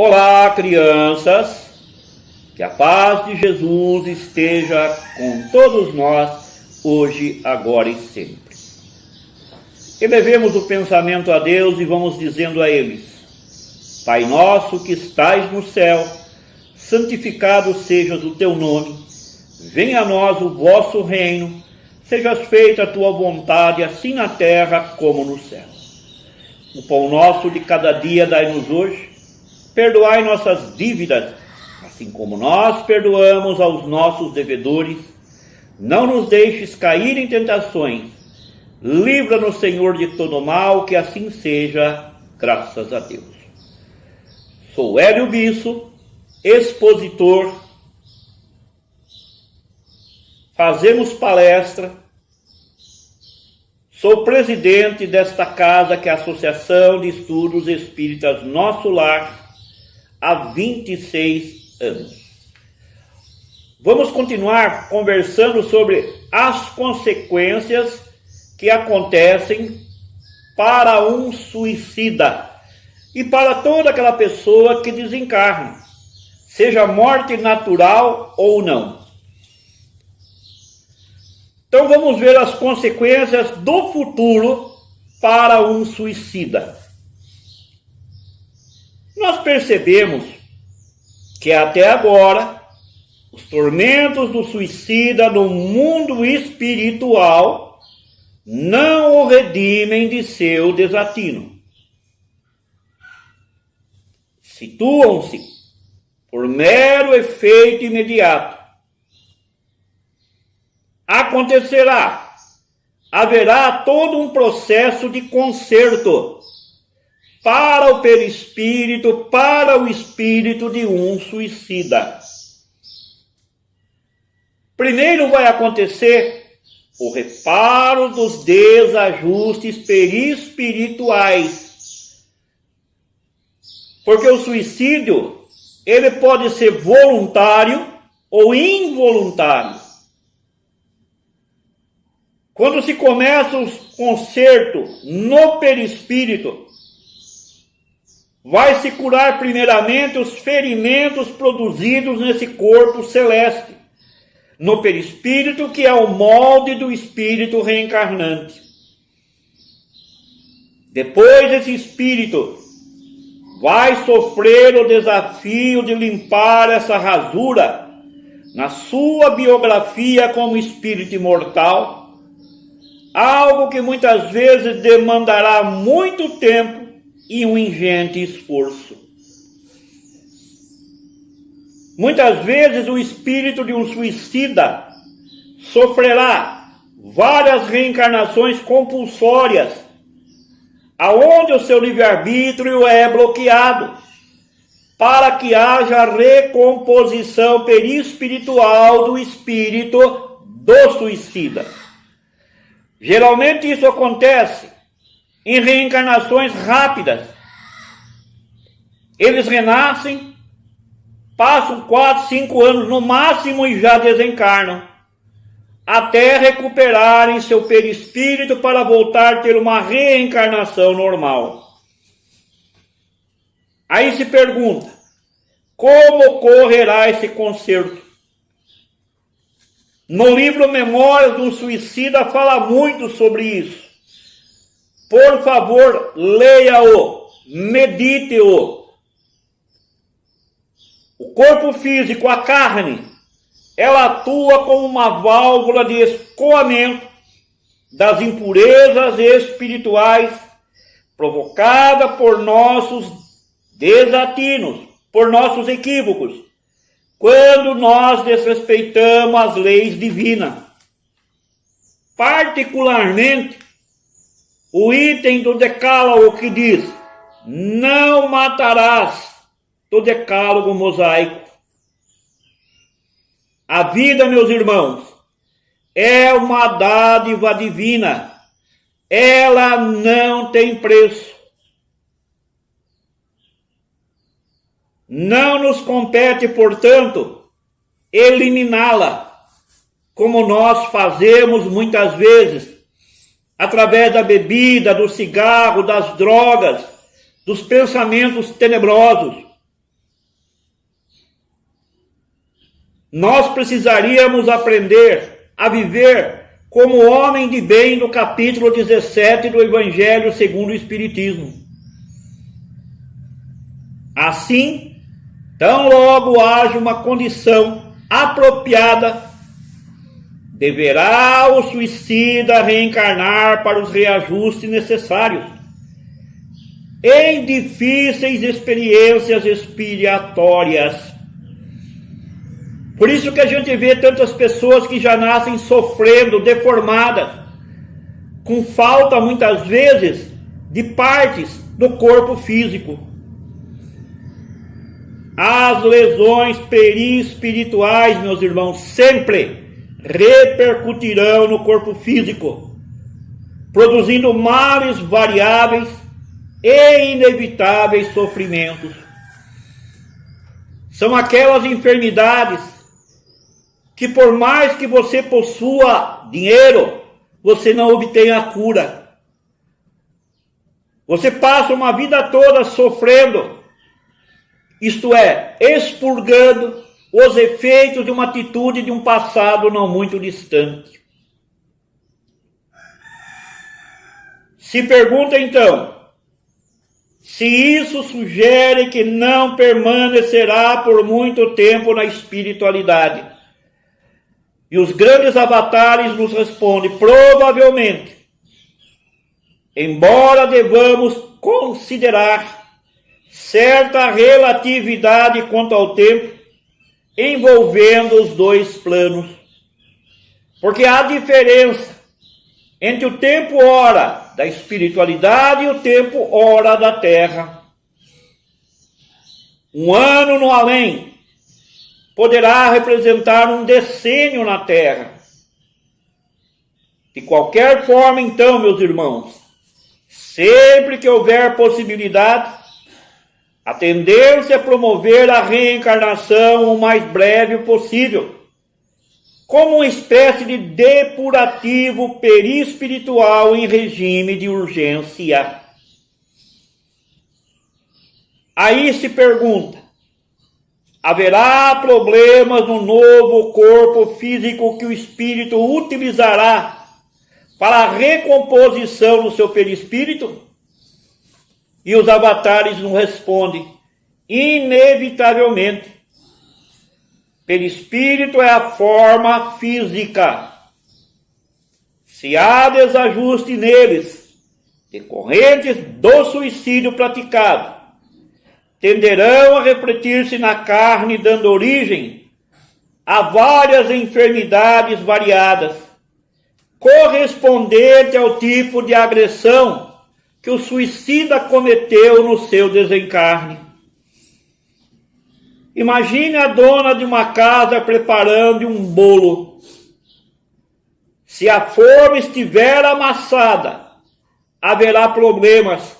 Olá, crianças! Que a paz de Jesus esteja com todos nós, hoje, agora e sempre. Elevemos o pensamento a Deus e vamos dizendo a eles: Pai nosso que estais no céu, santificado seja o teu nome, venha a nós o vosso reino, seja feita a tua vontade, assim na terra como no céu. O pão nosso de cada dia dai-nos hoje, perdoai nossas dívidas, assim como nós perdoamos aos nossos devedores. Não nos deixes cair em tentações, livra-nos, Senhor, de todo mal, que assim seja, graças a Deus. Sou Hélio Bisso, expositor, fazemos palestra, sou presidente desta casa, que é a Associação de Estudos Espíritas Nosso Lar, há 26 anos. Vamos continuar conversando sobre as consequências que acontecem para um suicida e para toda aquela pessoa que desencarna, seja morte natural ou não. Então vamos ver as consequências do futuro para um suicida. Nós percebemos que até agora os tormentos do suicida no mundo espiritual não o redimem de seu desatino. Situam-se por mero efeito imediato. Haverá todo um processo de conserto para o perispírito, para o espírito de um suicida. Primeiro vai acontecer o reparo dos desajustes perispirituais. Porque o suicídio, ele pode ser voluntário ou involuntário. Quando se começa o conserto no perispírito, vai se curar primeiramente os ferimentos produzidos nesse corpo celeste, no perispírito, que é o molde do espírito reencarnante. Depois esse espírito vai sofrer o desafio de limpar essa rasura na sua biografia como espírito imortal, algo que muitas vezes demandará muito tempo e um ingente esforço. Muitas vezes o espírito de um suicida sofrerá várias reencarnações compulsórias, aonde o seu livre-arbítrio é bloqueado, para que haja recomposição perispiritual do espírito do suicida. Geralmente isso acontece em reencarnações rápidas. Eles renascem, passam 4, 5 anos no máximo e já desencarnam, até recuperarem seu perispírito para voltar a ter uma reencarnação normal. Aí se pergunta, como ocorrerá esse conserto? No livro Memórias de um Suicida fala muito sobre isso. Por favor, leia-o, medite-o. O corpo físico, a carne, ela atua como uma válvula de escoamento das impurezas espirituais provocada por nossos desatinos, por nossos equívocos, quando nós desrespeitamos as leis divinas. Particularmente, o item do decálogo que diz: não matarás, do decálogo mosaico. A vida, meus irmãos, é uma dádiva divina. Ela não tem preço. Não nos compete, portanto, eliminá-la, como nós fazemos muitas vezes, através da bebida, do cigarro, das drogas, dos pensamentos tenebrosos. nós precisaríamos aprender a viver como homem de bem do capítulo 17 do Evangelho segundo o Espiritismo. Assim, tão logo haja uma condição apropriada, deverá o suicida reencarnar para os reajustes necessários em difíceis experiências expiatórias. Por isso que a gente vê tantas pessoas que já nascem sofrendo, deformadas, com falta muitas vezes de partes do corpo físico. As lesões perispirituais, meus irmãos, sempre repercutirão no corpo físico, produzindo males variáveis e inevitáveis sofrimentos. São aquelas enfermidades que, por mais que você possua dinheiro, você não obtém a cura. Você passa uma vida toda sofrendo, isto é, expurgando os efeitos de uma atitude de um passado não muito distante. Se pergunta então, se isso sugere que não permanecerá por muito tempo na espiritualidade. E os grandes avatares nos respondem, provavelmente, embora devamos considerar certa relatividade quanto ao tempo, envolvendo os dois planos. Porque há diferença entre o tempo hora da espiritualidade e o tempo hora da terra. Um ano no além poderá representar um decênio na terra. De qualquer forma, então, meus irmãos, sempre que houver possibilidade, a tendência é promover a reencarnação o mais breve possível, como uma espécie de depurativo perispiritual em regime de urgência. Aí se pergunta, haverá problemas no novo corpo físico que o espírito utilizará para a recomposição do seu perispírito? E os avatares nos respondem, inevitavelmente. Perispírito é a forma física. Se há desajuste neles, decorrentes do suicídio praticado, tenderão a refletir-se na carne, dando origem a várias enfermidades variadas, correspondente ao tipo de agressão que o suicida cometeu no seu desencarne. Imagine a dona de uma casa preparando um bolo. Se a forma estiver amassada, haverá problemas,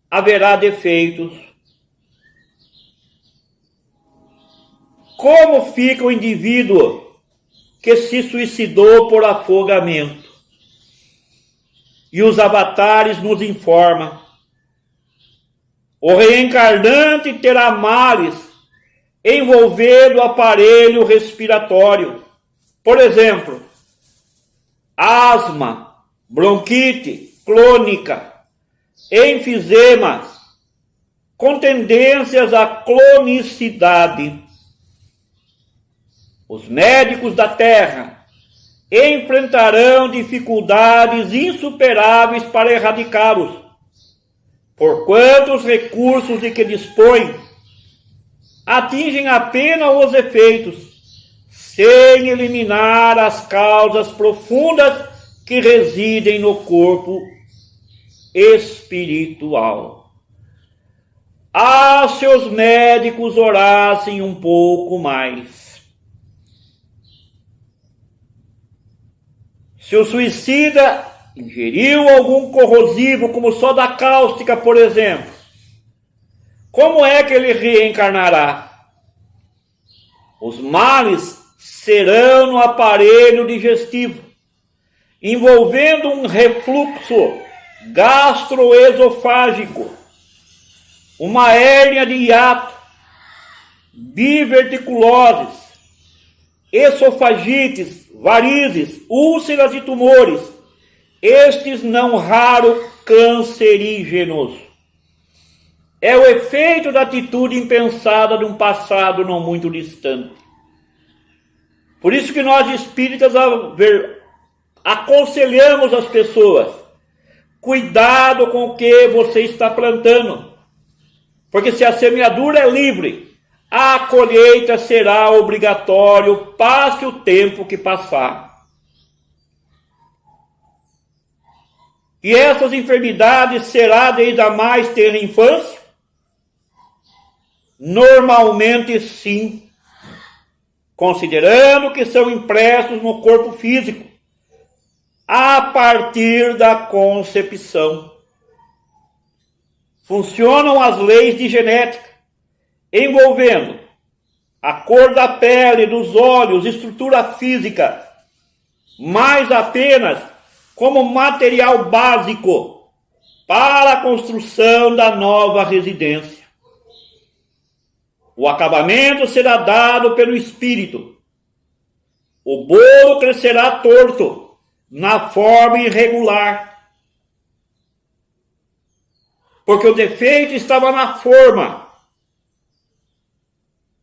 haverá defeitos. Como fica o indivíduo que se suicidou por afogamento? E os avatares nos informam. O reencarnante terá males envolvendo o aparelho respiratório. Por exemplo, asma, bronquite crônica, enfisema, com tendências à cronicidade. Os médicos da Terra enfrentarão dificuldades insuperáveis para erradicá-los, porquanto os recursos de que dispõem atingem apenas os efeitos, sem eliminar as causas profundas que residem no corpo espiritual. Ah, se os médicos orassem um pouco mais. Se o suicida ingeriu algum corrosivo, como soda cáustica, por exemplo, como é que ele reencarnará? Os males serão no aparelho digestivo, envolvendo um refluxo gastroesofágico, uma hérnia de hiato, diverticuloses, esofagites, varizes, úlceras e tumores, estes não raro cancerígenos. É o efeito da atitude impensada de um passado não muito distante. Por isso que nós espíritas aconselhamos as pessoas: cuidado com o que você está plantando, porque se a semeadura é livre, a colheita será obrigatório, passe o tempo que passar. E essas enfermidades será desde a mais tenra infância? Normalmente sim, considerando que são impressos no corpo físico, a partir da concepção. Funcionam as leis de genética, envolvendo a cor da pele, dos olhos, estrutura física, mas apenas como material básico para a construção da nova residência. O acabamento será dado pelo espírito. O bolo crescerá torto, na forma irregular, porque o defeito estava na forma,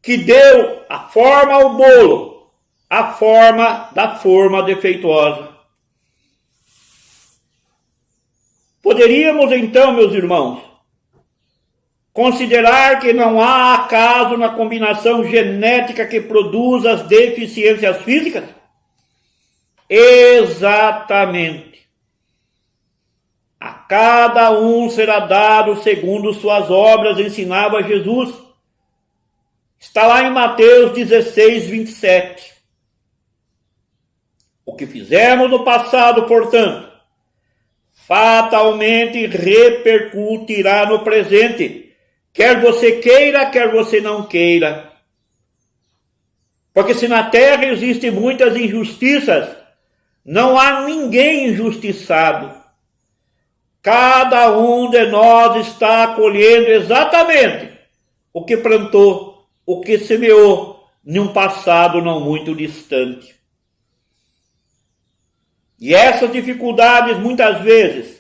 que deu a forma ao bolo, a forma da forma defeituosa. Poderíamos então, meus irmãos, considerar que não há acaso na combinação genética que produz as deficiências físicas? Exatamente. A cada um será dado segundo suas obras, ensinava Jesus. Está lá em Mateus 16, 27. O que fizemos no passado, portanto, fatalmente repercutirá no presente, quer você queira, quer você não queira. Porque se na terra existem muitas injustiças, não há ninguém injustiçado. Cada um de nós está colhendo exatamente o que plantou, o que semeou em um passado não muito distante. E essas dificuldades muitas vezes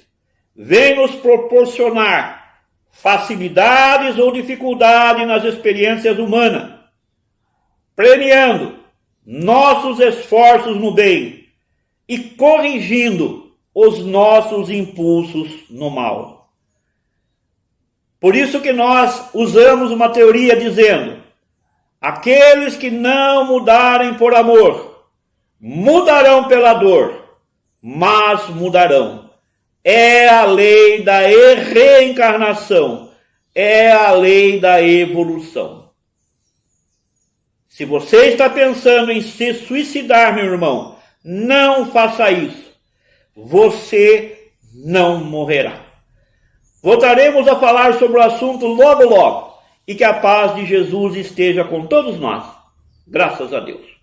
vêm nos proporcionar facilidades ou dificuldades nas experiências humanas, premiando nossos esforços no bem e corrigindo os nossos impulsos no mal. Por isso que nós usamos uma teoria dizendo: aqueles que não mudarem por amor, mudarão pela dor, mas mudarão. É a lei da reencarnação, é a lei da evolução. Se você está pensando em se suicidar, meu irmão, não faça isso. Você não morrerá. Voltaremos a falar sobre o assunto logo, logo. E que a paz de Jesus esteja com todos nós. Graças a Deus.